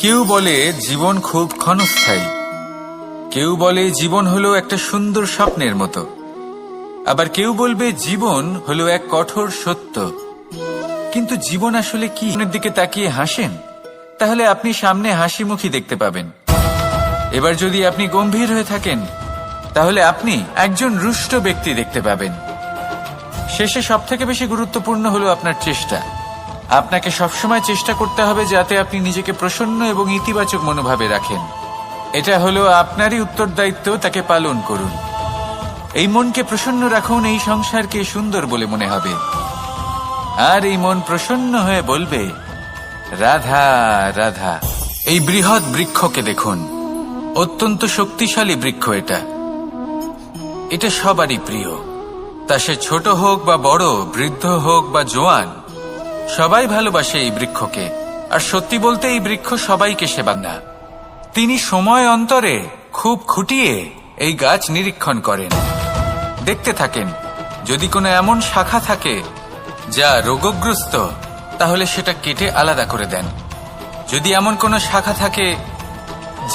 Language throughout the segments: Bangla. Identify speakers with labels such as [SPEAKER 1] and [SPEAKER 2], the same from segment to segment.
[SPEAKER 1] কেউ বলে জীবন খুব ক্ষণস্থায়ী, কেউ বলে জীবন হলো একটা সুন্দর স্বপ্নের মতো, আবার কেউ বলবে জীবন হলো এক কঠোর সত্য। কিন্তু জীবন আসলে কি? জীবনের দিকে তাকিয়ে হাসেন, তাহলে আপনি সামনে হাসি মুখী দেখতে পাবেন। এবার যদি আপনি গম্ভীর হয়ে থাকেন, তাহলে আপনি একজন রুষ্ট ব্যক্তি দেখতে পাবেন। শেষে সবথেকে বেশি গুরুত্বপূর্ণ হলো আপনার চেষ্টা। আপনাকে সবসময় চেষ্টা করতে হবে যাতে আপনি নিজেকে প্রসন্ন এবং ইতিবাচক মনোভাবে রাখেন। এটা হলো আপনারই উত্তরদায়িত্ব, তাকে পালন করুন। এই মনকে প্রসন্ন রাখুন, এই সংসারকে সুন্দর বলে মনে হবে। আর এই মন প্রসন্ন হয়ে বলবে, রাধা রাধা। এই বৃহৎ বৃক্ষকে দেখুন, অত্যন্ত শক্তিশালী বৃক্ষ। এটা সবারই প্রিয়, তা সে ছোট হোক বা বড়, বৃদ্ধ হোক বা জোয়ান, সবাই ভালোবাসে এই বৃক্ষকে। আর সত্যি বলতে এই বৃক্ষ সবাইকে সেবা না। তিনি সময় অন্তরে খুব খুঁটিয়ে এই গাছ নিরীক্ষণ করেন, দেখতে থাকেন। যদি কোনো এমন শাখা থাকে যা রোগগ্রস্ত, তাহলে সেটা কেটে আলাদা করে দেন। যদি এমন কোনো শাখা থাকে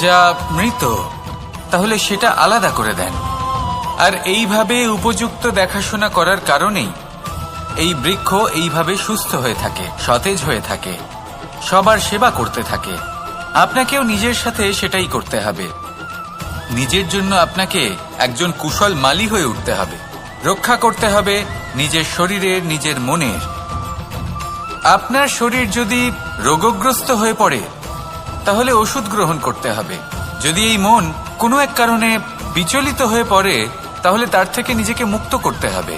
[SPEAKER 1] যা মৃত, তাহলে সেটা আলাদা করে দেন। আর এইভাবে উপযুক্ত দেখাশোনা করার কারণেই এই বৃক্ষ এইভাবে সুস্থ হয়ে থাকে, সতেজ হয়ে থাকে, সবার সেবা করতে থাকে। আপনাকেও নিজের সাথে সেটাই করতে হবে। নিজের জন্য আপনাকে একজন কুশল মালী হয়ে উঠতে হবে। রক্ষা করতে হবে নিজের শরীরের, নিজের মনের। আপনার শরীর যদি রোগগ্রস্ত হয়ে পড়ে, তাহলে ওষুধ গ্রহণ করতে হবে। যদি এই মন কোনো এক কারণে বিচলিত হয়ে পড়ে, তাহলে তার থেকে নিজেকে মুক্ত করতে হবে।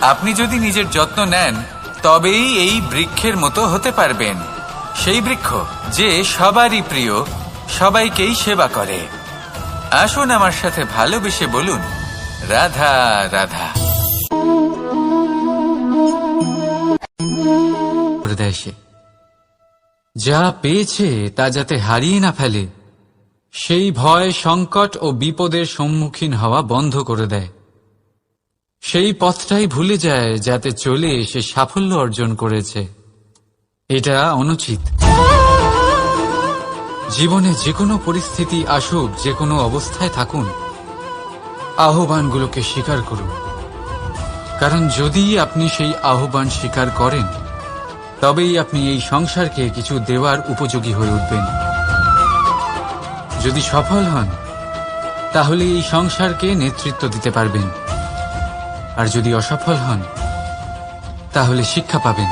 [SPEAKER 1] আপনি যদি নিজের যত্ন নেন, তবেই এই বৃক্ষের মতো হতে পারবেন। সেই বৃক্ষ যে সবারই প্রিয়, সবাইকেই সেবা করে। আসুন আমার সাথে ভালোবেসে বলুন, রাধা রাধা। যা পেয়েছে তা যাতে হারিয়ে না ফেলে, সেই ভয়, সংকট ও বিপদের সম্মুখীন হওয়া বন্ধ করে দেয়। সেই পথটাই ভুলে যায় যাতে চলে সে সাফল্য অর্জন করেছে। এটা অনুচিত। জীবনে যে কোনো পরিস্থিতি আসুক, যে কোনো অবস্থায় থাকুন, আহ্বানগুলোকে স্বীকার করুন। কারণ যদি আপনি সেই আহ্বান স্বীকার করেন, তবেই আপনি এই সংসারকে কিছু দেওয়ার উপযোগী হয়ে উঠবেন। যদি সফল হন, তাহলে এই সংসারকে নেতৃত্ব দিতে পারবেন। আর যদি অসফল হন, তাহলে শিক্ষা পাবেন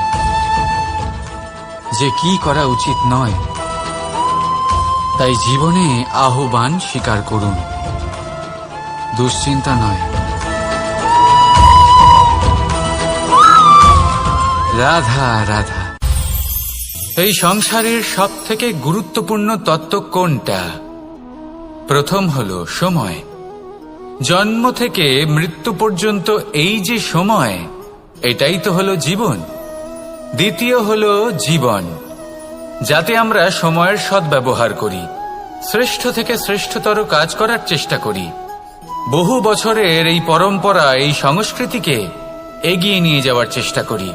[SPEAKER 1] যে কি করা উচিত নয়। তাই জীবনে আহ্বান স্বীকার করুন, দুশ্চিন্তা নয়। রাধা রাধা। এই সংসারের সব থেকে গুরুত্বপূর্ণ তত্ত্ব কোনটা? প্রথম হলো সময়। জন্ম থেকে মৃত্যু পর্যন্ত এই যে সময়, এটাই তো হলো জীবন। দ্বিতীয় হলো জীবন, যাতে আমরা সময়ের সদ্ব্যবহার করি, শ্রেষ্ঠ থেকে শ্রেষ্ঠতর কাজ করার চেষ্টা করি। বহু বছরের এই পরম্পরা, এই সংস্কৃতিকে এগিয়ে নিয়ে যাওয়ার চেষ্টা করি।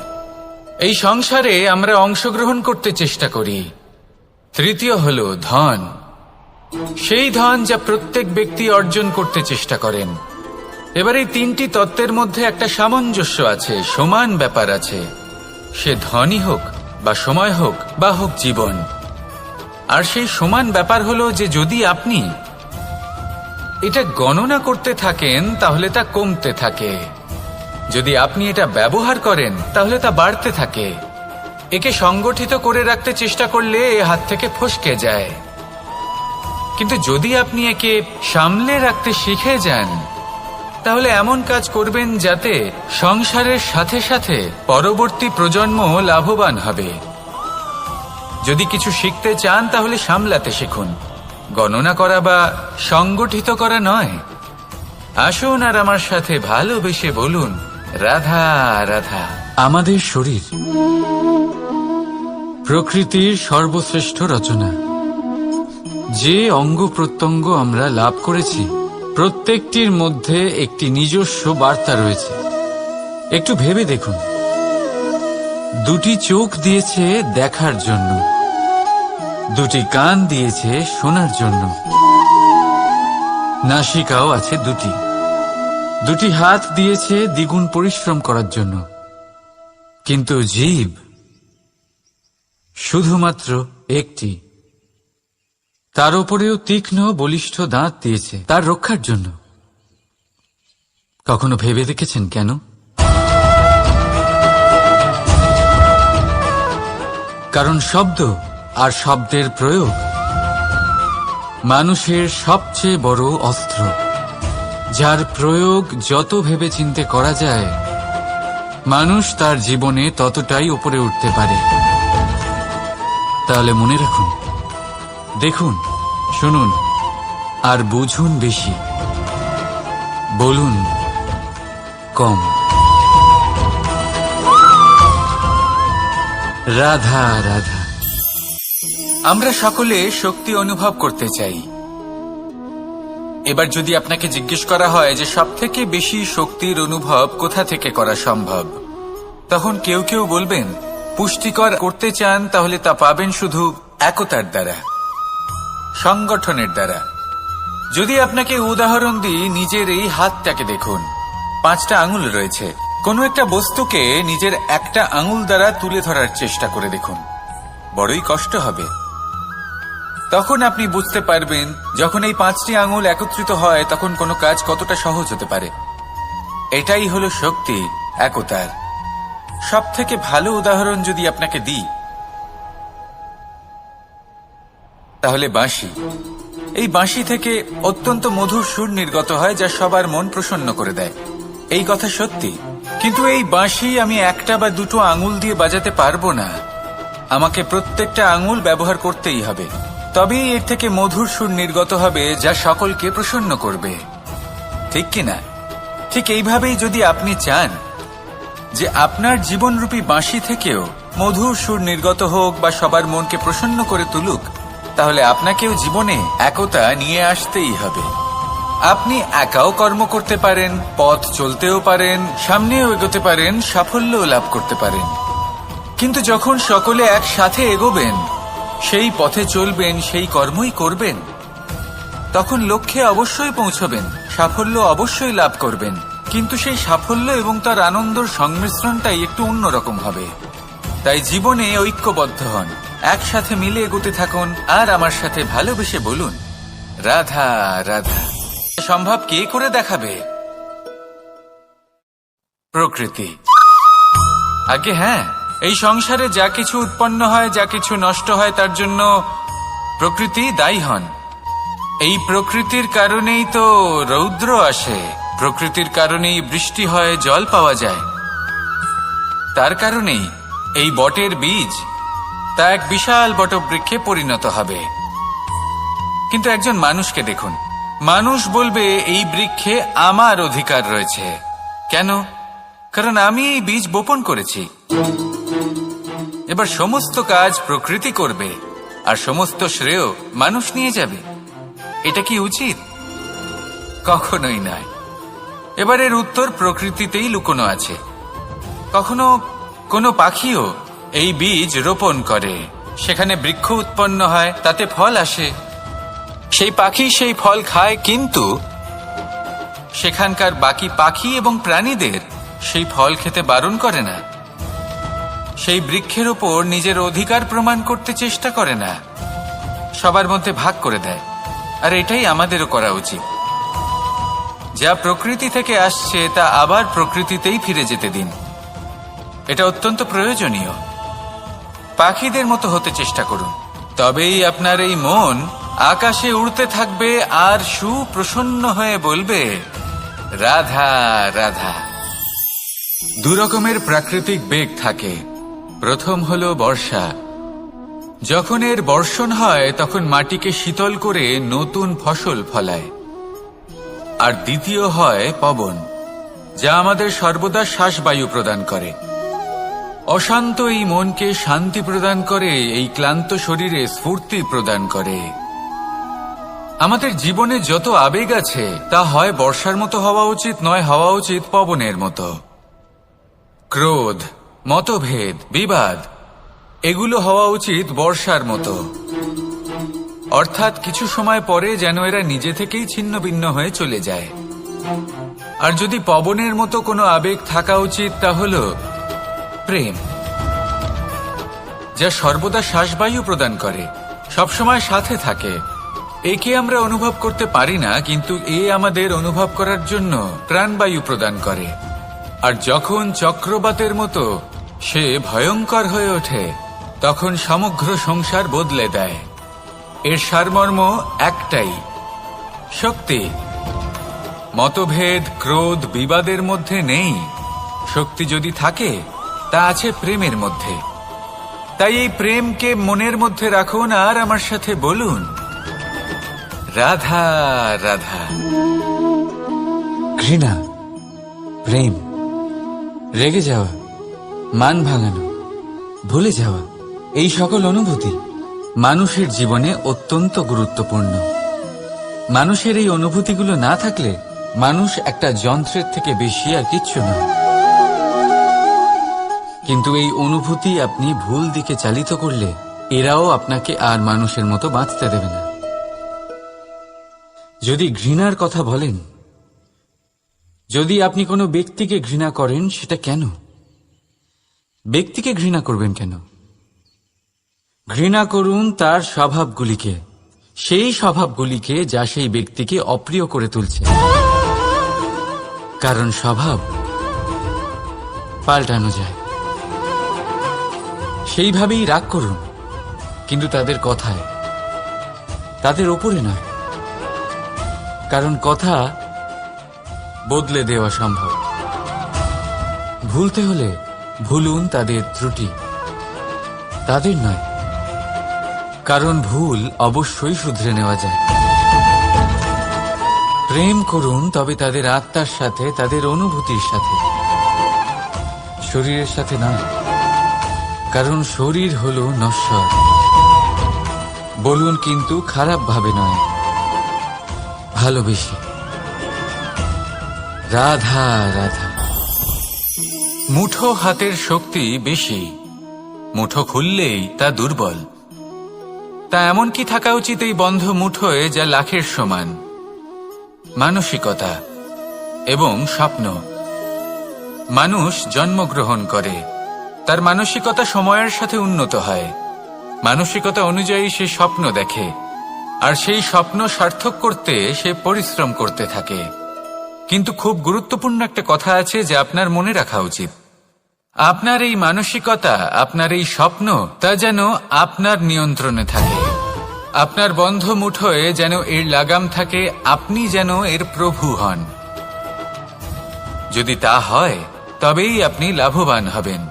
[SPEAKER 1] এই সংসারে আমরা অংশগ্রহণ করতে চেষ্টা করি। তৃতীয় হলো ধন, সেই ধন যা প্রত্যেক ব্যক্তি অর্জন করতে চেষ্টা করেন। এবার এই তিনটি তত্ত্বের মধ্যে একটা সামঞ্জস্য আছে, সমান ব্যাপার আছে। সে ধনই হোক বা সময় হোক বা হোক জীবন। আর সেই সমান ব্যাপার হলো যে যদি আপনি এটা গণনা করতে থাকেন, তাহলে তা কমতে থাকে। যদি আপনি এটা ব্যবহার করেন, তাহলে তা বাড়তে থাকে। একে সংগঠিত করে রাখতে চেষ্টা করলে এ হাত থেকে ফসকে যায়। কিন্তু যদি আপনি একে সামলে রাখতে শিখে যান, তাহলে এমন কাজ করবেন যাতে সংসারের সাথে সাথে পরবর্তী প্রজন্ম লাভবান হবে। যদি কিছু শিখতে চান, তাহলে সামলাতে শিখুন, গণনা করা বা সংগঠিত করা নয়। আসুন আর আমার সাথে ভালোবেসে বলুন, রাধা রাধা। আমাদের শরীর প্রকৃতির সর্বশ্রেষ্ঠ রচনা। যে অঙ্গ প্রত্যঙ্গ আমরা লাভ করেছি, প্রত্যেকটির মধ্যে একটি নিজস্ব বার্তা রয়েছে। একটু ভেবে দেখুন, দুটি চোখ দিয়েছে দেখার জন্য, দুটি কান দিয়েছে শোনার জন্য, নাসিকাও আছে দুটি, দুটি হাত দিয়েছে দ্বিগুণ পরিশ্রম করার জন্য, কিন্তু জিভ শুধুমাত্র একটি। তার উপরেও তীক্ষ্ণ বলিষ্ঠ দাঁত দিয়েছে তার রক্ষার জন্য। কখনো ভেবে দেখেছেন কেন? কারণ শব্দ আর শব্দের প্রয়োগ মানুষের সবচেয়ে বড় অস্ত্র, যার প্রয়োগ যত ভেবেচিন্তে করা যায় মানুষ তার জীবনে ততটাই উপরে উঠতে পারে। তাহলে মনে রাখুন, দেখুন, শুনুন আর বুঝুন বেশি, বলুন কম। রাধা রাধা। আমরা সকলে শক্তি অনুভব করতে চাই। এবার যদি আপনাকে জিজ্ঞেস করা হয় যে সবথেকে বেশি শক্তির অনুভব কোথা থেকে করা সম্ভব, তখন কেউ কেউ বলবেন পুষ্টিকর করতে চান তাহলে তা পাবেন শুধু একতার দ্বারা, সংগঠনের দ্বারা। যদি আপনাকে উদাহরণ দিই, নিজের এই হাতটাকে দেখুন, 5টা আঙুল রয়েছে। কোনো একটা বস্তুকে নিজের একটা আঙুল দ্বারা তুলে ধরার চেষ্টা করে দেখুন, বড়ই কষ্ট হবে। তখন আপনি বুঝতে পারবেন যখন এই 5টি আঙুল একত্রিত হয় তখন কোনো কাজ কতটা সহজ হতে পারে। এটাই হলো শক্তি, একতার। সব থেকে ভালো উদাহরণ যদি আপনাকে দিই তাহলে বাঁশি। এই বাঁশি থেকে অত্যন্ত মধুর সুর নির্গত হয় যা সবার মন প্রসন্ন করে দেয়। এই কথা সত্যি, কিন্তু এই বাঁশি আমি একটা বা দুটো আঙুল দিয়ে বাজাতে পারবো না। আমাকে প্রত্যেকটা আঙুল ব্যবহার করতেই হবে, তবেই এর থেকে মধুর সুর নির্গত হবে যা সকলকে প্রসন্ন করবে, ঠিক কিনা? ঠিক এইভাবেই যদি আপনি চান যে আপনার জীবনরূপী বাঁশি থেকেও মধুর সুর নির্গত হোক বা সবার মনকে প্রসন্ন করে তুলুক, তাহলে আপনাকেও জীবনে একতা নিয়ে আসতেই হবে। আপনি একাও কর্ম করতে পারেন, পথ চলতেও পারেন, সামনেও এগোতে পারেন, সাফল্যও লাভ করতে পারেন। কিন্তু যখন সকলে একসাথে এগোবেন, সেই পথে চলবেন, সেই কর্মই করবেন, তখন লক্ষ্যে অবশ্যই পৌঁছবেন, সাফল্য অবশ্যই লাভ করবেন। কিন্তু সেই সাফল্য এবং তার আনন্দর সংমিশ্রণটাই একটু অন্যরকম হবে। তাই জীবনে ঐক্যবদ্ধ হন, একসাথে মিলে এগোতে থাকুন, আর আমার সাথে ভালোবেসে বলুন রাধা রাধা। সম্ভব কে করে দেখাবে? প্রকৃতি। আগে হ্যাঁ, এই সংসারে যা কিছু উৎপন্ন হয়, যা কিছু নষ্ট হয়, তার জন্য প্রকৃতি দায়ী হন। এই প্রকৃতির কারণেই তো রৌদ্র আসে, প্রকৃতির কারণেই বৃষ্টি হয়, জল পাওয়া যায়। তার কারণেই এই বটের বীজ তা এক বিশাল বটবৃক্ষে পরিণত হবে। কিন্তু একজন মানুষকে দেখুন, মানুষ বলবে এই বৃক্ষে আমার অধিকার রয়েছে। কেন? কারণ আমি এই বীজ বপন করেছি। এবার সমস্ত কাজ প্রকৃতি করবে আর সমস্ত শ্রেয় মানুষ নিয়ে যাবে। এটা কি উচিত? কখনোই নয়। এবার এর উত্তর প্রকৃতিতেই লুকোনো আছে। কখনো কোনো পাখিও এই বীজ রোপণ করে, সেখানে বৃক্ষ উৎপন্ন হয়, তাতে ফল আসে, সেই পাখি সেই ফল খায়, কিন্তু সেখানকার বাকি পাখি এবং প্রাণীদের সেই ফল খেতে বারণ করে না। সেই বৃক্ষের ওপর নিজের অধিকার প্রমাণ করতে চেষ্টা করে না, সবার মধ্যে ভাগ করে দেয়। আর এটাই আমাদেরও করা উচিত। যা প্রকৃতি থেকে আসছে তা আবার প্রকৃতিতেই ফিরে যেতে দিন। এটা অত্যন্ত প্রয়োজনীয়। পাখিদের মতো হতে চেষ্টা করুন, তবেই আপনার এই মন আকাশে উড়তে থাকবে আর সুপ্রসন্ন হয়ে বলবে রাধা রাধা। দুরকমের প্রাকৃতিক বেগ থাকে। প্রথম হলো বর্ষা। যখন এর বর্ষণ হয় তখন মাটিকে শীতল করে নতুন ফসল ফলায়। আর দ্বিতীয় হয় পবন, যা আমাদের সর্বদা শ্বাসবায়ু প্রদান করে। অশান্ত এই মনকে শান্তি প্রদান করে, এই ক্লান্ত শরীরে স্ফূর্তি প্রদান করে। আমাদের জীবনে যত আবেগ আছে তা হয় বর্ষার মতো হওয়া উচিত, নয় হওয়া উচিত পবনের মতো। ক্রোধ, মতভেদ, বিবাদ, এগুলো হওয়া উচিত বর্ষার মতো। অর্থাৎ কিছু সময় পরে যেন এরা নিজে থেকেই ছিন্ন ভিন্ন হয়ে চলে যায়। আর যদি পবনের মতো কোনো আবেগ থাকা উচিত তা হল প্রেম, যা সর্বদা শ্বাসবায়ু প্রদান করে, সবসময় সাথে থাকে। একে আমরা অনুভব করতে পারি না, কিন্তু এ আমাদের অনুভব করার জন্য প্রাণবায়ু প্রদান করে। আর যখন চক্রবাতের মতো সে ভয়ঙ্কর হয়ে ওঠে, তখন সমগ্র সংসার বদলে দেয়। এর সারমর্ম একটাই, শক্তি। মতভেদ, ক্রোধ, বিবাদের মধ্যে নেই। শক্তি যদি থাকে তা আছে প্রেমের মধ্যে। তাই এই প্রেমকে মনের মধ্যে রাখুন আর আমার সাথে বলুন, রাধা রাধা।
[SPEAKER 2] ঘৃণা, প্রেম, রেগে যাওয়া, মান ভাঙানো, ভুলে যাওয়া, এই সকল অনুভূতি মানুষের জীবনে অত্যন্ত গুরুত্বপূর্ণ। মানুষের এই অনুভূতিগুলো না থাকলে মানুষ একটা যন্ত্রের থেকে বেশি আর কিচ্ছু না। কিন্তু এই অনুভূতি আপনি ভুল দিকে চালিত করলে এরাও আপনাকে আর মানুষের মতো বাঁচতে দেবে না। যদি ঘৃণার কথা বলেন, যদি আপনি কোনো ব্যক্তিকে ঘৃণা করেন, সেটা কেন? ব্যক্তিকে ঘৃণা করবেন কেন? ঘৃণা করুন তার স্বভাবগুলিকে, সেই স্বভাবগুলিকে যা সেই ব্যক্তিকে অপ্রিয় করে তুলছে। কারণ স্বভাব পাল্টানো যায়। সেইভাবেই রাগ করুন, কিন্তু তাদের কথায়, তাদের ওপরে নয়। কারণ কথা বদলে দেওয়া সম্ভব। ভুলতে হলে ভুলুন তাদের ত্রুটি, তাদের নয়। কারণ ভুল অবশ্যই শুধরে নেওয়া যায়। প্রেম করুন তবে তাদের আত্মার সাথে, তাদের অনুভূতির সাথে, শরীরের সাথে নয়। কারণ শরীর হলো নশ্বর। বলুন, কিন্তু খারাপ ভাবে নয়, ভালোবেসে। রাধা রাধা।
[SPEAKER 1] মুঠো হাতের শক্তি বেশি, মুঠো খুললেই তা দুর্বল। তা এমন কি থাকা উচিত এই বন্ধ মুঠোয় যা লাখের সমান? মানসিকতা এবং স্বপ্ন। মানুষ জন্মগ্রহণ করে, তার মানসিকতা সময়ের সাথে উন্নত হয়। মানসিকতা অনুযায়ী সে স্বপ্ন দেখে, আর সেই স্বপ্ন সার্থক করতে সে পরিশ্রম করতে থাকে। কিন্তু খুব গুরুত্বপূর্ণ একটা কথা আছে যা আপনার মনে রাখা উচিত। আপনার এই মানসিকতা, আপনার এই স্বপ্ন, তা যেন আপনার নিয়ন্ত্রণে থাকে। আপনার বন্ধ মুঠোয় যেন এর লাগাম থাকে, আপনি যেন এর প্রভু হন। যদি তা হয় তবেই আপনি লাভবান হবেন।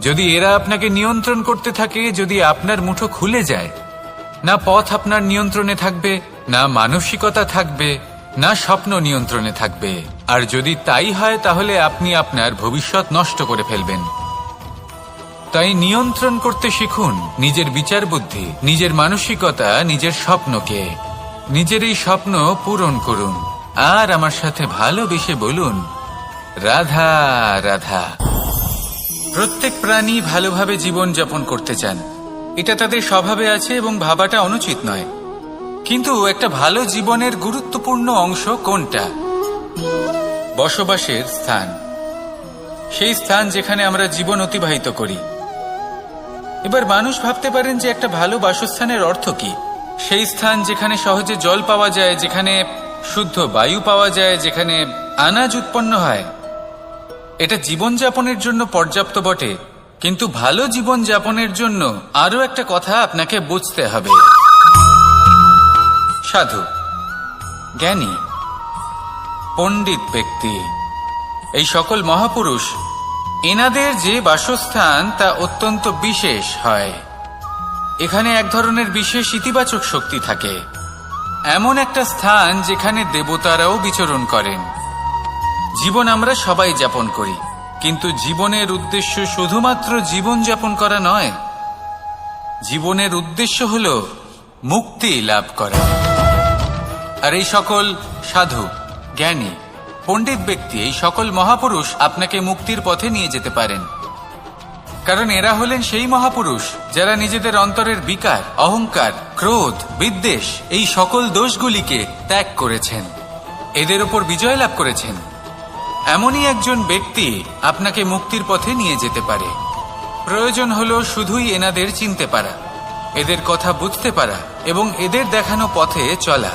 [SPEAKER 1] যদি এরা আপনাকে নিয়ন্ত্রণ করতে থাকে, যদি আপনার মুঠো খুলে যায়, না পথ আপনার নিয়ন্ত্রণে থাকবে, না মানসিকতা থাকবে, না স্বপ্ন নিয়ন্ত্রণে থাকবে। আর যদি তাই হয় তাহলে আপনি আপনার ভবিষ্যৎ নষ্ট করে ফেলবেন। তাই নিয়ন্ত্রণ করতে শিখুন নিজের বিচার বুদ্ধি, নিজের মানসিকতা, নিজের স্বপ্নকে। নিজের এই স্বপ্ন পূরণ করুন আর আমার সাথে ভালোবেসে বলুন, রাধা রাধা। প্রত্যেক প্রাণী ভালোভাবে জীবন যাপন করতে চান, এটা তাদের স্বভাবে আছে এবং ভাবাটা অনুচিত নয়। কিন্তু একটা ভালো জীবনের গুরুত্বপূর্ণ অংশ কোনটা? বসবাসের স্থান, সেই স্থান যেখানে আমরা জীবন অতিবাহিত করি। এবার মানুষ ভাবতে পারেন যে একটা ভালো বাসস্থানের অর্থ কি? সেই স্থান যেখানে সহজে জল পাওয়া যায়, যেখানে শুদ্ধ বায়ু পাওয়া যায়, যেখানে আনাজ উৎপন্ন হয়। এটা জীবনযাপনের জন্য পর্যাপ্ত বটে, কিন্তু ভালো জীবনযাপনের জন্য আরো একটা কথা আপনাকে বুঝতে হবে। সাধু, জ্ঞানী, পণ্ডিত ব্যক্তি, এই সকল মহাপুরুষ, এনাদের যে বাসস্থান তা অত্যন্ত বিশেষ হয়। এখানে এক ধরনের বিশেষ ইতিবাচক শক্তি থাকে, এমন একটা স্থান যেখানে দেবতারাও বিচরণ করেন। জীবন আমরা সবাই যাপন করি, কিন্তু জীবনের উদ্দেশ্য শুধুমাত্র জীবন যাপন করা নয়। জীবনের উদ্দেশ্য হল মুক্তি লাভ করা। আর এই সকল সাধু, জ্ঞানী, পণ্ডিত ব্যক্তি, এই সকল মহাপুরুষ আপনাকে মুক্তির পথে নিয়ে যেতে পারেন। কারণ এরা হলেন সেই মহাপুরুষ যারা নিজেদের অন্তরের বিকার, অহংকার, ক্রোধ, বিদ্বেষ এই সকল দোষগুলিকে ত্যাগ করেছেন, এদের ওপর বিজয় লাভ করেছেন। এমনই একজন ব্যক্তি আপনাকে মুক্তির পথে নিয়ে যেতে পারে। প্রয়োজন হলো শুধুই এনাদের চিনতে পারা, এদের কথা বুঝতে পারা এবং এদের দেখানো পথে চলা।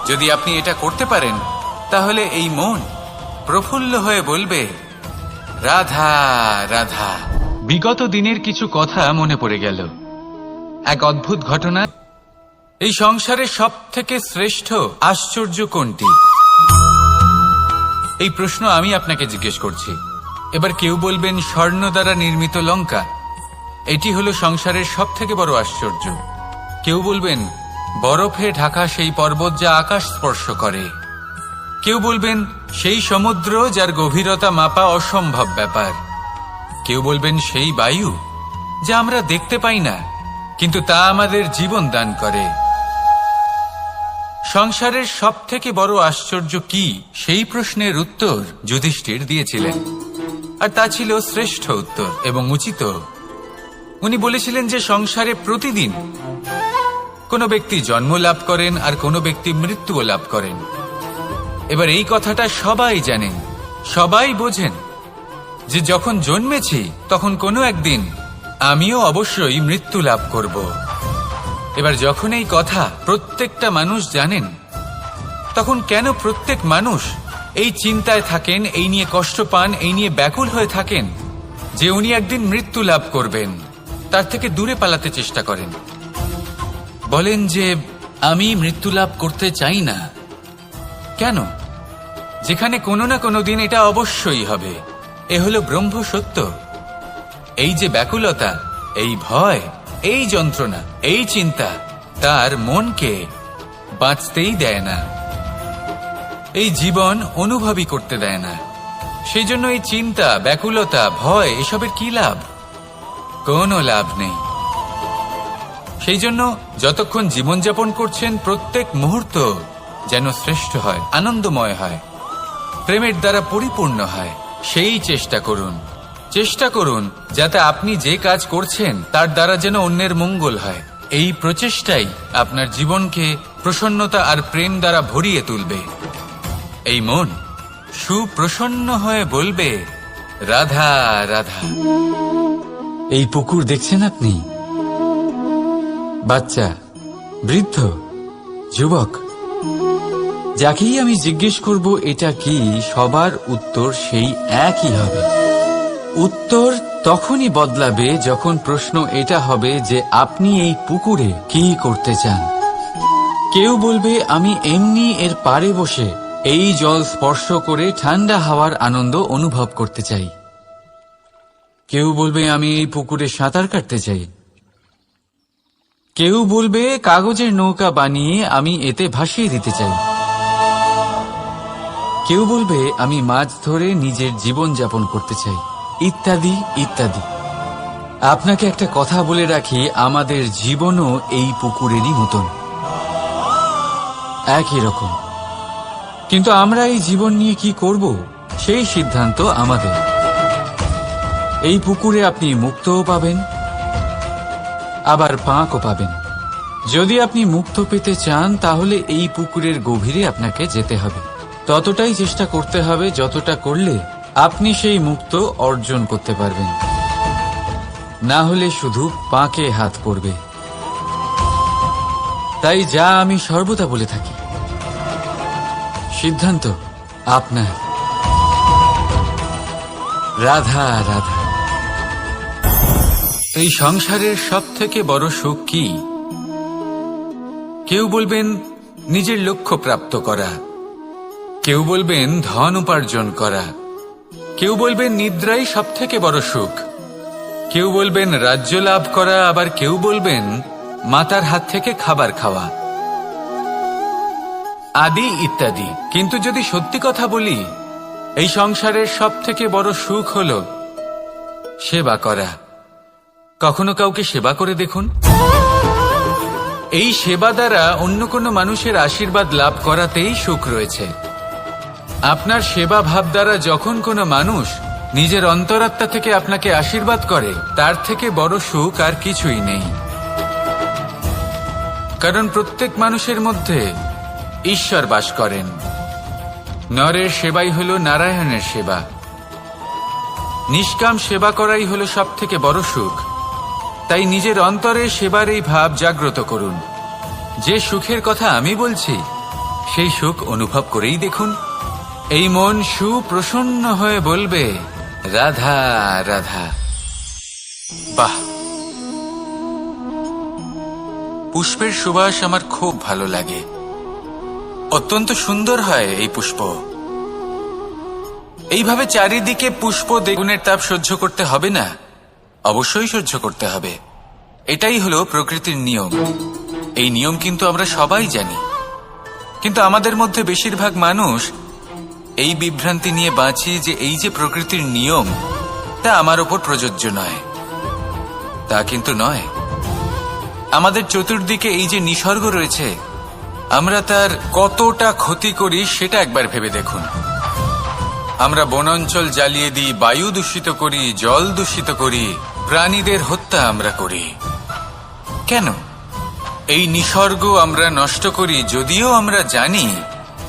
[SPEAKER 1] যদি আপনি এটা করতে পারেন, তাহলে এই মন প্রফুল্ল হয়ে বলবে, রাধা রাধা। বিগত দিনের কিছু কথা মনে পড়ে গেল। এক অদ্ভুত ঘটনা। এই সংসারের সব থেকে শ্রেষ্ঠ আশ্চর্য কোনটি? এই প্রশ্ন আমি আপনাকে জিজ্ঞেস করছি। এবার কেউ বলবেন স্বর্ণ দ্বারা নির্মিত লঙ্কা, এটি হলো সংসারের সব থেকে বড় আশ্চর্য। কেউ বলবেন বরফে ঢাকা সেই পর্বত যা আকাশ স্পর্শ করে। কেউ বলবেন সেই সমুদ্র যার গভীরতা মাপা অসম্ভব ব্যাপার। কেউ বলবেন সেই বায়ু যা আমরা দেখতে পাই না, কিন্তু তা আমাদের জীবন দান করে। সংসারের সব থেকে বড় আশ্চর্য কি, সেই প্রশ্নের উত্তর যুধিষ্ঠির দিয়েছিলেন, আর তা ছিল শ্রেষ্ঠ উত্তর এবং উচিত। উনি বলেছিলেন যে সংসারে প্রতিদিন কোনো ব্যক্তি জন্ম লাভ করেন আর কোনো ব্যক্তি মৃত্যুও লাভ করেন। এবার এই কথাটা সবাই জানেন, সবাই বোঝেন যে যখন জন্মেছি তখন কোনো একদিন আমিও অবশ্যই মৃত্যু লাভ করব। এবার যখন এই কথা প্রত্যেকটা মানুষ জানেন, তখন কেন প্রত্যেক মানুষ এই চিন্তায় থাকেন, এই নিয়ে কষ্ট পান, এই নিয়ে ব্যাকুল হয়ে থাকেন যে উনি একদিন মৃত্যু লাভ করবেন, তার থেকে দূরে পালাতে চেষ্টা করেন? বলেন যে আমি মৃত্যু লাভ করতে চাই না। কেন? যেখানে কোনো না কোনো দিন এটা অবশ্যই হবে। এ হলো ব্রহ্ম সত্য। এই যে ব্যাকুলতা, এই ভয়, এই যন্ত্রণা, এই চিন্তা তার মনকে বাঁচতেই দেয় না, এই জীবন অনুভবই করতে দেয় না। সেই জন্য এই চিন্তা, ব্যাকুলতা, ভয় এসবের কি লাভ? কোনো লাভ নেই। সেই জন্য যতক্ষণ জীবনযাপন করছেন, প্রত্যেক মুহূর্ত যেন শ্রেষ্ঠ হয়, আনন্দময় হয়, প্রেমের দ্বারা পরিপূর্ণ হয়, সেই চেষ্টা করুন। চেষ্টা করুন যাতে আপনি যে কাজ করছেন তার দ্বারা যেন অন্যের মঙ্গল হয়। এই প্রচেষ্টাই আপনার জীবনকে প্রসন্নতা আর প্রেম দ্বারা ভরিয়ে তুলবে। এই মন সুপ্রসন্ন হয়ে বলবে, রাধা রাধা।
[SPEAKER 2] এই পুকুর দেখছেন আপনি? বাচ্চা, বৃদ্ধ, যুবক, যাকেই আমি জিজ্ঞেস করব এটা কি, সবার উত্তর সেই একই হবে। উত্তর তখনই বদলাবে যখন প্রশ্ন এটা হবে যে আপনি এই পুকুরে কি করতে চান। কেউ বলবে আমি এমনি এর পাড়ে বসে এই জল স্পর্শ করে ঠান্ডা হাওয়ার আনন্দ অনুভব করতে চাই। কেউ বলবে আমি এই পুকুরে সাঁতার কাটতে চাই। কেউ বলবে কাগজের নৌকা বানিয়ে আমি এতে ভাসিয়ে দিতে চাই। কেউ বলবে আমি মাছ ধরে নিজের জীবন যাপন করতে চাই, ইত্যাদি ইত্যাদি। আপনাকে একটা কথা বলে রাখি, আমাদের জীবনও এই পুকুরেরই মতন, একই রকম। কিন্তু আমরা এই জীবন নিয়ে কি করব, সেই সিদ্ধান্ত আমাদের। এই পুকুরে আপনি মুক্তও পাবেন, আবার পাঁকও পাবেন। যদি আপনি মুক্ত পেতে চান, তাহলে এই পুকুরের গভীরে আপনাকে যেতে হবে। ততটাই চেষ্টা করতে হবে যতটা করলে আপনি সেই মুক্ত অর্জন করতে পারবেন। না হলে শুধু পাঁকে হাত পড়বে। তাই যা আমি সর্বদা বলে থাকি, সিদ্ধান্ত আপনার। রাধা রাধা।
[SPEAKER 1] এই সংসারের সব থেকে বড় সুখ কি? কেউ বলবেন নিজের লক্ষ্য প্রাপ্ত করা, কেউ বলবেন ধন উপার্জন করা, কেউ বলবেন নিদ্রাই সব থেকে বড় সুখ, কেউ বলবেন রাজ্য লাভ করা, আবার কেউ বলবেন মাতার হাত থেকে খাবার খাওয়া, আদি ইত্যাদি। কিন্তু যদি সত্যি কথা বলি, এই সংসারের সব থেকে বড় সুখ হল সেবা করা। কখনো কাউকে সেবা করে দেখুন। এই সেবা দ্বারা অন্য কোনো মানুষের আশীর্বাদ লাভ করাতেই সুখ রয়েছে। আপনার সেবা ভাব দ্বারা যখন কোনো মানুষ নিজের অন্তরাত্মা থেকে আপনাকে আশীর্বাদ করে, তার থেকে বড় সুখ আর কিছুই নেই। কারণ প্রত্যেক মানুষের মধ্যে ঈশ্বর বাস করেন। নরের সেবাই হল নারায়ণের সেবা। নিষ্কাম সেবা করাই হল সব থেকে বড় সুখ। তাই নিজের অন্তরে সেবার এই ভাব জাগ্রত করুন। যে সুখের কথা আমি বলছি সেই সুখ অনুভব করেই দেখুন। এই মন সুপ্রসন্ন হয়ে বলবে, রাধা রাধা। বাহ, পুষ্পের সুবাস আমার খুব ভালো লাগে। অত্যন্ত সুন্দর হয় এই পুষ্প। এইভাবে চারিদিকে পুষ্প দ্বিগুণের তাপ সহ্য করতে হবে না, অবশ্যই সহ্য করতে হবে। এটাই হলো প্রকৃতির নিয়ম। এই নিয়ম কিন্তু আমরা সবাই জানি, কিন্তু আমাদের মধ্যে বেশিরভাগ মানুষ এই বিভ্রান্তি নিয়ে বাঁচি যে এই যে প্রকৃতির নিয়ম তা আমার ওপর প্রযোজ্য নয়। তা কিন্তু নয়। আমাদের চতুর্দিকে এই যে নিসর্গ রয়েছে, আমরা তার কতটা ক্ষতি করি সেটা একবার ভেবে দেখুন। আমরা বনাঞ্চল জ্বালিয়ে দিই, বায়ু দূষিত করি, জল দূষিত করি, প্রাণীদের হত্যা আমরা করি। কেন? এই নিসর্গ আমরা নষ্ট করি, যদিও আমরা জানি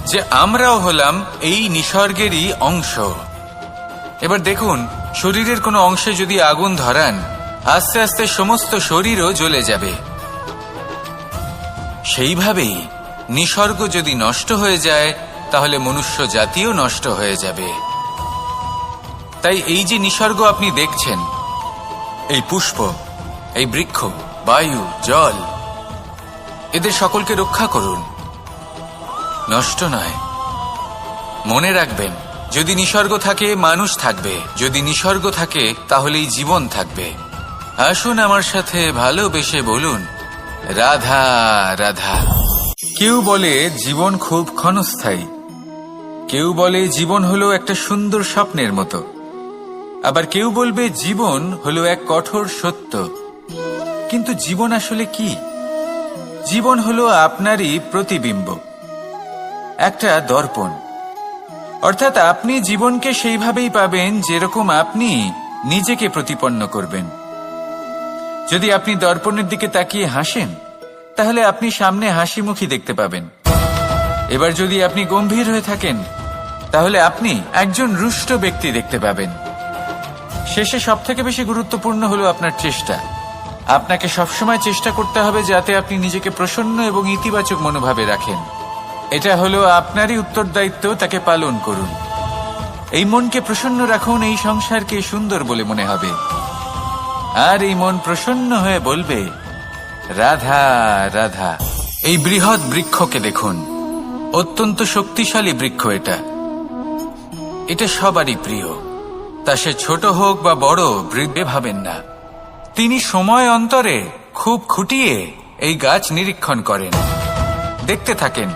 [SPEAKER 1] যে আমরাও হলাম এই নিসর্গেরই অংশ। এবার দেখুন, শরীরের কোনো অংশে যদি আগুন ধরান, আস্তে আস্তে সমস্ত শরীরও জ্বলে যাবে। সেইভাবেই নিসর্গ যদি নষ্ট হয়ে যায়, তাহলে মনুষ্য জাতিও নষ্ট হয়ে যাবে। তাই এই যে নিসর্গ আপনি দেখছেন, এই পুষ্প, এই বৃক্ষ, বায়ু, জল, এদের সকলকে রক্ষা করুন, নষ্ট নয়। মনে রাখবেন, যদি নিসর্গ থাকে মানুষ থাকবে, যদি নিসর্গ থাকে তাহলেই জীবন থাকবে। আসুন আমার সাথে ভালোবেসে বলুন, রাধা রাধা। কেউ বলে জীবন খুব ক্ষণস্থায়ী, কেউ বলে জীবন হলো একটা সুন্দর স্বপ্নের মতো, আবার কেউ বলবে জীবন হলো এক কঠোর সত্য। কিন্তু জীবন আসলে কি? জীবন হলো আপনারই প্রতিবিম্ব, একটা দর্পণ। অর্থাৎ আপনি জীবনকে সেইভাবেই পাবেন যেরকম আপনি নিজেকে প্রতিপন্ন করবেন। যদি আপনি দর্পণের দিকে তাকিয়ে হাসেন, তাহলে আপনি সামনে হাসি মুখী দেখতে পাবেন। এবার যদি আপনি গম্ভীর হয়ে থাকেন, তাহলে আপনি একজন রুষ্ট ব্যক্তি দেখতে পাবেন। শেষে সবথেকে বেশি গুরুত্বপূর্ণ হলো আপনার চেষ্টা। আপনাকে সবসময় চেষ্টা করতে হবে যাতে আপনি নিজেকে প্রসন্ন এবং ইতিবাচক মনোভাবে রাখেন। এটা হলো আপনারই উত্তরদায়িত্ব, তাকে পালন করুন। এই মনকে প্রসন্ন রাখুন, এই সংসারকে সুন্দর বলে মনে হবে। আর এই মন প্রসন্ন হয়ে বলবে, রাধা রাধা। এই বৃহৎ বৃক্ষকে দেখুন, অত্যন্ত শক্তিশালী বৃক্ষ। এটা সবারই প্রিয়। তা সে ছোট হোক বা বড়, বৃদ্ধে ভাবেন না। তিনি সময় অন্তরে খুব খুঁটিয়ে এই গাছ নিরীক্ষণ করেন, দেখতে থাকেন।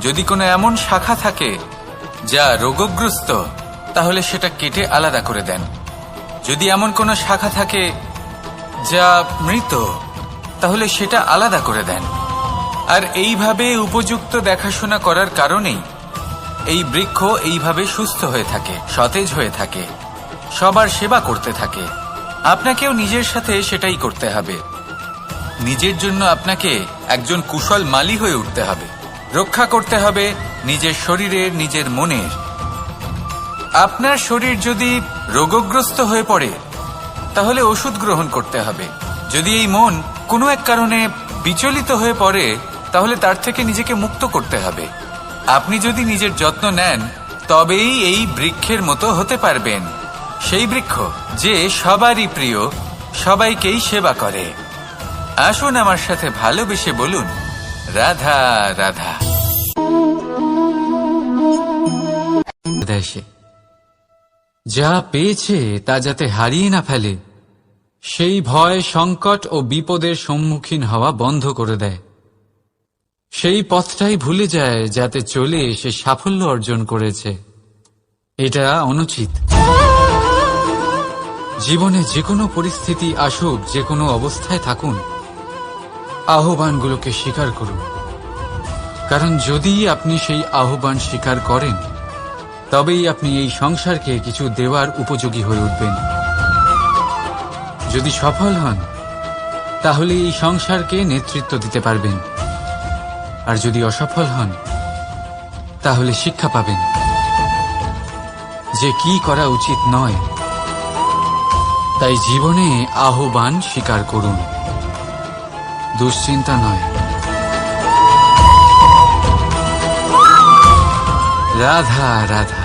[SPEAKER 1] যদি কোনো এমন শাখা থাকে যা রোগগ্রস্ত, তাহলে সেটা কেটে আলাদা করে দেন। যদি এমন কোনো শাখা থাকে যা মৃত, তাহলে সেটা আলাদা করে দেন। আর এইভাবে উপযুক্ত দেখাশোনা করার কারণেই এই বৃক্ষ এইভাবে সুস্থ হয়ে থাকে, সতেজ হয়ে থাকে, সবার সেবা করতে থাকে। আপনাকেও নিজের সাথে সেটাই করতে হবে। নিজের জন্য আপনাকে একজন কুশল মালী হয়ে উঠতে হবে। রক্ষা করতে হবে নিজের শরীরের, নিজের মনের। আপনার শরীর যদি রোগগ্রস্ত হয়ে পড়ে, তাহলে ওষুধ গ্রহণ করতে হবে। যদি এই মন কোনো এক কারণে বিচলিত হয়ে পড়ে, তাহলে তার থেকে নিজেকে মুক্ত করতে হবে। আপনি যদি নিজের যত্ন নেন, তবেই এই বৃক্ষের মতো হতে পারবেন। সেই বৃক্ষ যে সবারই প্রিয়, সবাইকেই সেবা করে। আসুন আমার সাথে ভালোবেসে বলুন, রাধা রাধা।
[SPEAKER 2] যা পেয়েছে তা যাতে হারিয়ে না ফেলে, সেই ভয়, সংকট ও বিপদের সম্মুখীন হওয়া বন্ধ করে দেয়। সেই পথটাই ভুলে যায় যাতে চলে সে সাফল্য অর্জন করেছে। এটা অনুচিত। জীবনে যে কোনো পরিস্থিতি আসুক, যে কোনো অবস্থায় থাকুন, আহ্বানগুলোকে স্বীকার করুন। কারণ যদি আপনি সেই আহ্বান স্বীকার করেন, তবেই আপনি এই সংসারকে কিছু দেওয়ার উপযোগী হয়ে উঠবেন। যদি সফল হন তাহলে এই সংসারকে নেতৃত্ব দিতে পারবেন, আর যদি অসফল হন তাহলে শিক্ষা পাবেন যে কি করা উচিত নয়। তাই জীবনে আহ্বান স্বীকার করুন, দুশ্চিন্তা নয়। রাধা রাধা।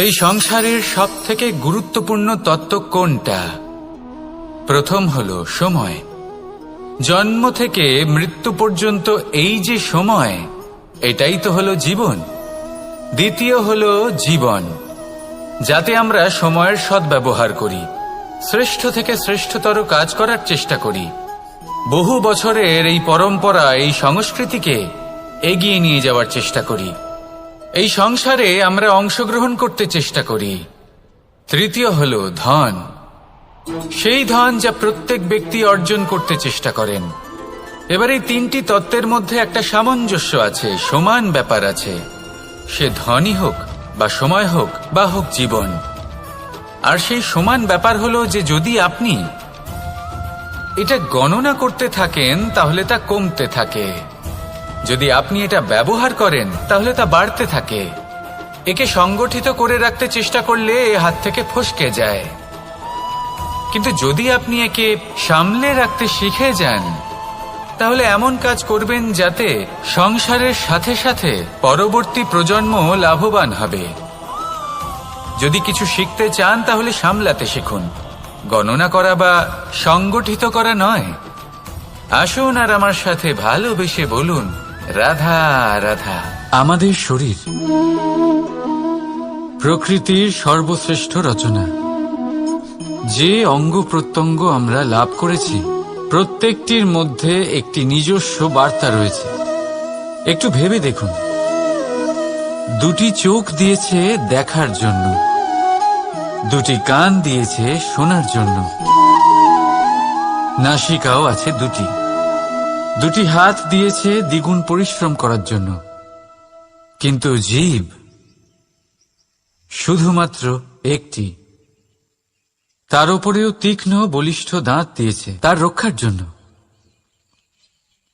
[SPEAKER 2] এই সংসারের সব থেকে গুরুত্বপূর্ণ তত্ত্ব কোনটা? প্রথম হলো সময়। জন্ম থেকে মৃত্যু পর্যন্ত এই যে সময়, এটাই তো হলো জীবন। দ্বিতীয় হলো জীবন, যাতে আমরা সময়ের সদ্ব্যবহার করি, শ্রেষ্ঠ থেকে শ্রেষ্ঠতর কাজ করার চেষ্টা করি। বহু বছরের এই পরম্পরা, এই সংস্কৃতিকে এগিয়ে নিয়ে যাওয়ার চেষ্টা করি। এই সংসারে আমরা অংশগ্রহণ করতে চেষ্টা করি। তৃতীয় হলো ধন, সেই ধন যা প্রত্যেক ব্যক্তি অর্জন করতে চেষ্টা করেন। এবার এই তিনটি তত্ত্বের মধ্যে একটা সামঞ্জস্য আছে, সমান ব্যাপার আছে। সে ধনই হোক বা সময় হোক বা হোক জীবন। আর সেই সমান ব্যাপার হলো যে যদি আপনি এটা গণনা করতে থাকেন তাহলে তা কমতে থাকে, যদি আপনি এটা ব্যবহার করেন তাহলে তা বাড়তে থাকে। একে সংগঠিত করে রাখতে চেষ্টা করলে এ হাত থেকে ফসকে যায়, কিন্তু যদি আপনি একে সামলে রাখতে শিখে যান তাহলে এমন কাজ করবেন যাতে সংসারের সাথে সাথে পরবর্তী প্রজন্ম লাভবান হবে। যদি কিছু শিখতে চান তাহলে সামলাতে শিখুন, গণনা করা বা সংগঠিত করা নয়। আসুন আর আমার সাথে ভালোবেসে বলুন, রাধা রাধা। আমাদের শরীর প্রকৃতির সর্বশ্রেষ্ঠ রচনা। যে অঙ্গ প্রত্যঙ্গ আমরা লাভ করেছি প্রত্যেকটির মধ্যে একটি নিজস্ব বার্তা রয়েছে। একটু ভেবে দেখুন, দুটি চোখ দিয়েছে দেখার জন্য, দুটি কান দিয়েছে শোনার জন্য, নাসিকাও আছে দুটি, দুটি হাত দিয়েছে দ্বিগুণ পরিশ্রম করার জন্য। কিন্তু জীব শুধুমাত্র একটি, তার উপরেও তীক্ষ্ণ বলিষ্ঠ দাঁত দিয়েছে তার রক্ষার জন্য।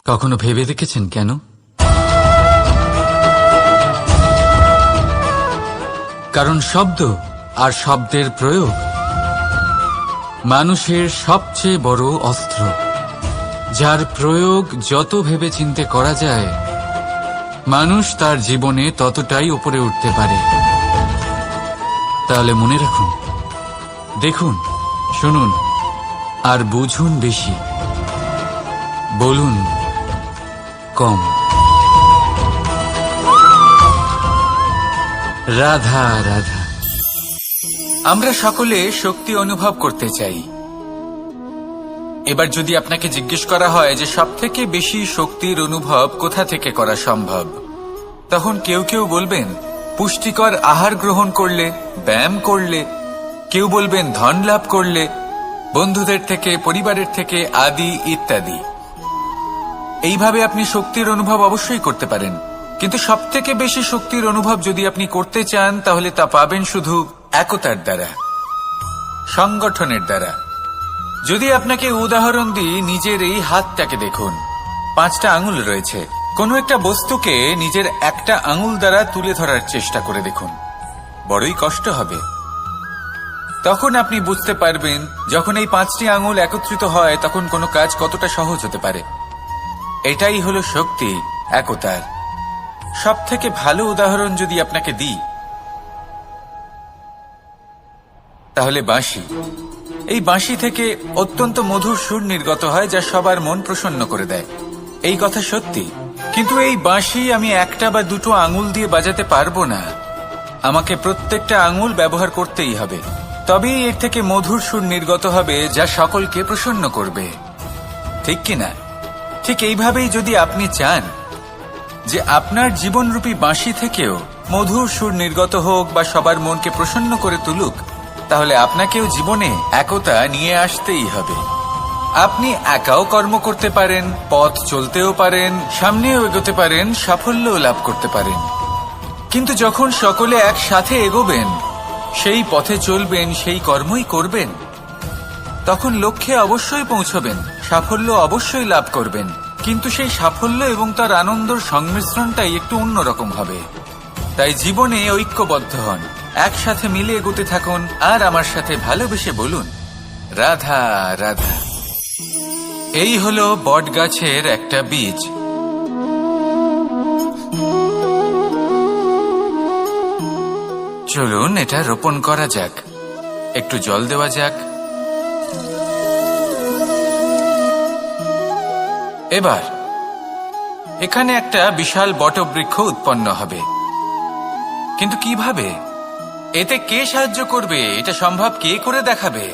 [SPEAKER 2] কখনো ভেবে দেখেছেন কেন? কারণ শব্দ আর শব্দের প্রয়োগ মানুষের সবচেয়ে বড় অস্ত্র, যার প্রয়োগ যত ভেবে চিন্তে করা যায় মানুষ তার জীবনে ততটাই উপরে উঠতে পারে। তাহলে মনে রাখুন, দেখুন, শুনুন আর বুঝুন বেশি, বলুন কম। রাধা রাধা।
[SPEAKER 1] আমরা সকলে শক্তি অনুভব করতে চাই। এবার যদি আপনাকে জিজ্ঞেস করা হয় যে সবথেকে বেশি শক্তির অনুভব কোথা থেকে করা সম্ভব, তখন কেউ কেউ বলবেন পুষ্টিকর আহার গ্রহণ করলে, ব্যায়াম করলে, কেউ বলবেন ধন লাভ করলে, বন্ধুদের থেকে, পরিবারের থেকে, আদি ইত্যাদি। এইভাবে আপনি শক্তির অনুভব অবশ্যই করতে পারেন, কিন্তু সবথেকে বেশি শক্তির অনুভব যদি আপনি করতে চান তাহলে তা পাবেন শুধু একতার দ্বারা, সংগঠনের দ্বারা। যদি আপনাকে উদাহরণ দিই, নিজের এই হাতটাকে দেখুন, 5টা আঙুল রয়েছে। কোনো একটা বস্তুকে নিজের একটা আঙুল দ্বারা তুলে ধরার চেষ্টা করে দেখুন, বড়ই কষ্ট হবে। তখন আপনি বুঝতে পারবেন যখন এই 5টি আঙুল একত্রিত হয় তখন কোনো কাজ কতটা সহজ হতে পারে। এটাই হলো শক্তি, একতার। সব থেকে ভালো উদাহরণ যদি আপনাকে দিই তাহলে বাঁশি। এই বাঁশি থেকে অত্যন্ত মধুর সুর নির্গত হয় যা সবার মন প্রসন্ন করে দেয়। এই কথা সত্যি, কিন্তু এই বাঁশি আমি একটা বা দুটো আঙুল দিয়ে বাজাতে পারবো না। আমাকে প্রত্যেকটা আঙুল ব্যবহার করতেই হবে, তবেই এর থেকে মধুর সুর নির্গত হবে যা সকলকে প্রসন্ন করবে, ঠিক কিনা? ঠিক এইভাবেই যদি আপনি চান যে আপনার জীবনরূপী বাঁশি থেকেও মধুর সুর নির্গত হোক বা সবার মনকে প্রসন্ন করে তুলুক, তাহলে আপনাকেও জীবনে একতা নিয়ে আসতেই হবে। আপনি একাও কর্ম করতে পারেন, পথ চলতেও পারেন, সামনেও এগোতে পারেন, সাফল্যও লাভ করতে পারেন। কিন্তু যখন সকলে একসাথে এগোবেন, সেই পথে চলবেন, সেই কর্মই করবেন, তখন লক্ষ্যে অবশ্যই পৌঁছবেন, সাফল্য অবশ্যই লাভ করবেন। কিন্তু সেই সাফল্য এবং তার আনন্দর সংমিশ্রণটাই একটু অন্যরকম হবে। তাই জীবনে ঐক্যবদ্ধ হন, একসাথে মিলে এগোতে থাকুন, আর আমার সাথে ভালোবেসে বলুন, রাধা রাধা। এই হলো বটগাছের একটা বীজ। চলুন এটা রোপণ করা যাক, একটু জল দেওয়া যাক। এবার এখানে একটা বিশাল বটবৃক্ষ উৎপন্ন হবে। কিন্তু কিভাবে? এতে কে সাহায্য করবে? এটা সম্ভব কে করে দেখাবে?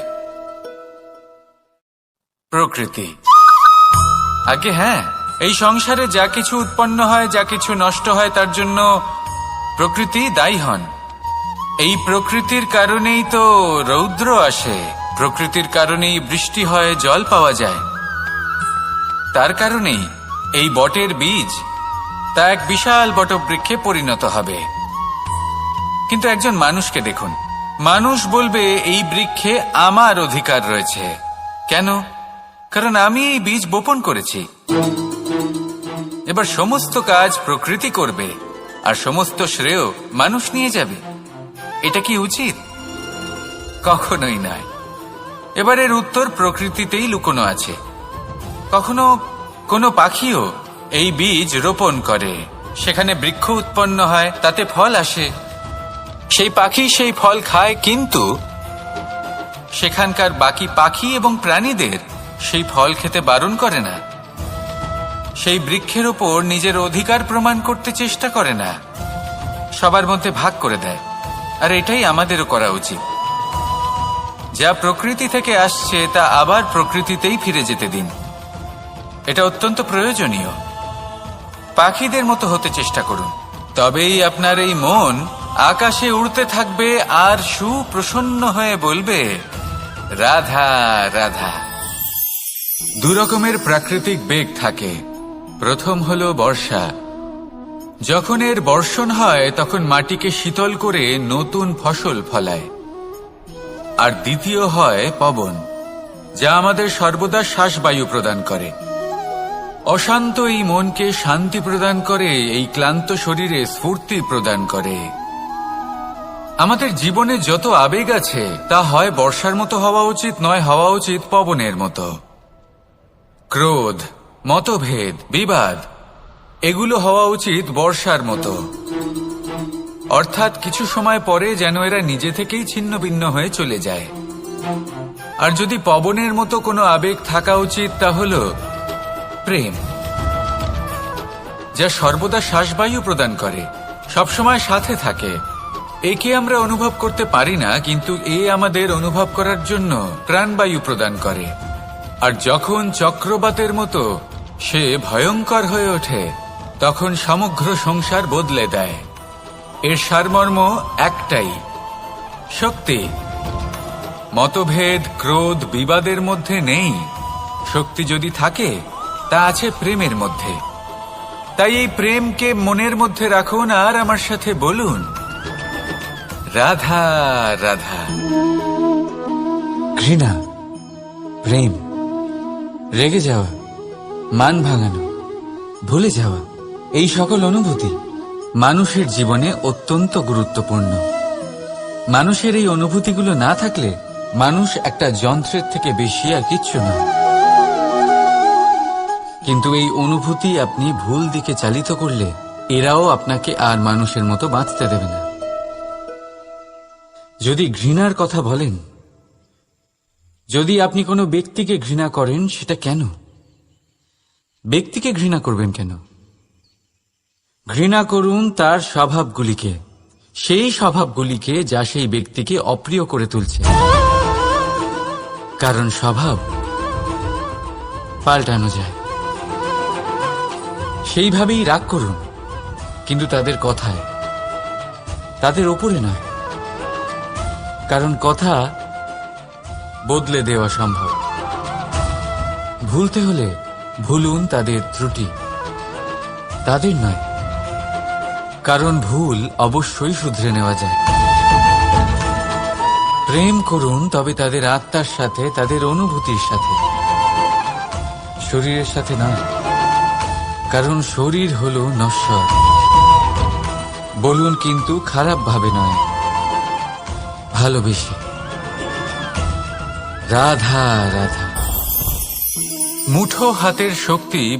[SPEAKER 1] প্রকৃতি। আগে হ্যাঁ, এই সংসারে যা কিছু উৎপন্ন হয়, যা কিছু নষ্ট হয়, তার জন্য প্রকৃতি দায়ী হন। এই প্রকৃতির কারণেই তো রৌদ্র আসে, প্রকৃতির কারণেই বৃষ্টি হয়, জল পাওয়া যায়। তার কারণেই এই বটের বীজ তা এক বিশাল বটবৃক্ষে পরিণত হবে। কিন্তু একজন মানুষকে দেখুন, মানুষ বলবে এই বৃক্ষে আমার অধিকার রয়েছে। কেন? কারণ আমি এই বীজ বপন করেছি। এবার সমস্ত কাজ প্রকৃতি করবে, আর সমস্ত শ্রেয় মানুষ নিয়ে যাবে। এটা কি উচিত? কখনোই নয়। এবার এর উত্তর প্রকৃতিতেই লুকোনো আছে। কখনো কোনো পাখিও এই বীজ রোপণ করে, সেখানে বৃক্ষ উৎপন্ন হয়, তাতে ফল আসে, সেই পাখি সেই ফল খায়, কিন্তু সেখানকার বাকি পাখি এবং প্রাণীদের সেই ফল খেতে বারণ করে না। সেই বৃক্ষের ওপর নিজের অধিকার প্রমাণ করতে চেষ্টা করে না, সবার মধ্যে ভাগ করে দেয়। আর এটাই আমাদেরও করা উচিত। যা প্রকৃতি থেকে আসছে তা আবার প্রকৃতিতেই ফিরে যেতে দিন। এটা অত্যন্ত প্রয়োজনীয়। পাখিদের মতো হতে চেষ্টা করুন, তবেই আপনার এই মন আকাশে উড়তে থাকবে আর সুপ্রসন্ন হয়ে বলবে, রাধা রাধা। দুরকমের প্রাকৃতিক বেগ থাকে। প্রথম হলো বর্ষা। যখন এর বর্ষণ হয় তখন মাটিকে শীতল করে নতুন ফসল ফলায়। আর দ্বিতীয় হয় পবন, যা আমাদের সর্বদা শ্বাসবায়ু প্রদান করে। অশান্ত এই মনকে শান্তি প্রদান করে, এই ক্লান্ত শরীরে স্ফূর্তি প্রদান করে। আমাদের জীবনে যত আবেগ আছে তা হয় বর্ষার মতো হওয়া উচিত, নয় হওয়া উচিত পবনের মতো। ক্রোধ, মতভেদ, বিবাদ, এগুলো হওয়া উচিত বর্ষার মতো। অর্থাৎ কিছু সময় পরে যেন এরা নিজে থেকেই ছিন্ন ভিন্ন হয়ে চলে যায়। আর যদি পবনের মতো কোনো আবেগ থাকা উচিত, তা হল প্রেম, যা সর্বদা শ্বাসবায়ু প্রদান করে, সবসময় সাথে থাকে। একে আমরা অনুভব করতে পারি না, কিন্তু এ আমাদের অনুভব করার জন্য প্রাণবায়ু প্রদান করে। আর যখন চক্রবাতের মতো সে ভয়ঙ্কর হয়ে ওঠে, তখন সমগ্র সংসার বদলে দেয়। এর সারমর্ম একটাই, শক্তি। মতভেদ, ক্রোধ, বিবাদের মধ্যে নেই। শক্তি যদি থাকে তা আছে প্রেমের মধ্যে। তাই এই প্রেমকে মনের মধ্যে রাখুন আর আমার সাথে বলুন, রাধা রাধা।
[SPEAKER 2] ঘৃণা, প্রেম, রেগে যাওয়া, মান ভাঙানো, ভুলে যাওয়া, এই সকল অনুভূতি মানুষের জীবনে অত্যন্ত গুরুত্বপূর্ণ। মানুষের এই অনুভূতিগুলো না থাকলে মানুষ একটা যন্ত্রের থেকে বেশি আর কিচ্ছু নয়। কিন্তু এই অনুভূতি আপনি ভুল দিকে চালিত করলে এরাও আপনাকে আর মানুষের মতো বাঁচতে দেবে না। যদি ঘৃণার কথা বলেন, যদি আপনি কোনো ব্যক্তিকে ঘৃণা করেন, সেটা কেন? ব্যক্তিকে ঘৃণা করবেন কেন? ঘৃণা করুন তার স্বভাবগুলিকে, সেই স্বভাবগুলিকে যা সেই ব্যক্তিকে অপ্রিয় করে তুলছে। কারণ স্বভাব পাল্টানো যায়। সেইভাবেই রাগ করুন, কিন্তু তাদের কথায়, তাদের ওপরে নয়। কারণ কথা বদলে দেওয়া সম্ভব। ভুলতে হলে ভুলুন তাদের ত্রুটি, তাদের নয়।
[SPEAKER 1] কারণ ভুল অবশ্যই শুধরে নেওয়া যায়। প্রেম করুন তবে তাদের আত্মার সাথে, তাদের অনুভূতির সাথে, শরীরের সাথে নয়। কারণ শরীর হলো নশ্বর। বলুন কিন্তু খারাপ ভাবে নয়, ভালোবেসে। রাধা রাধা। মুঠো হাতের শক্তি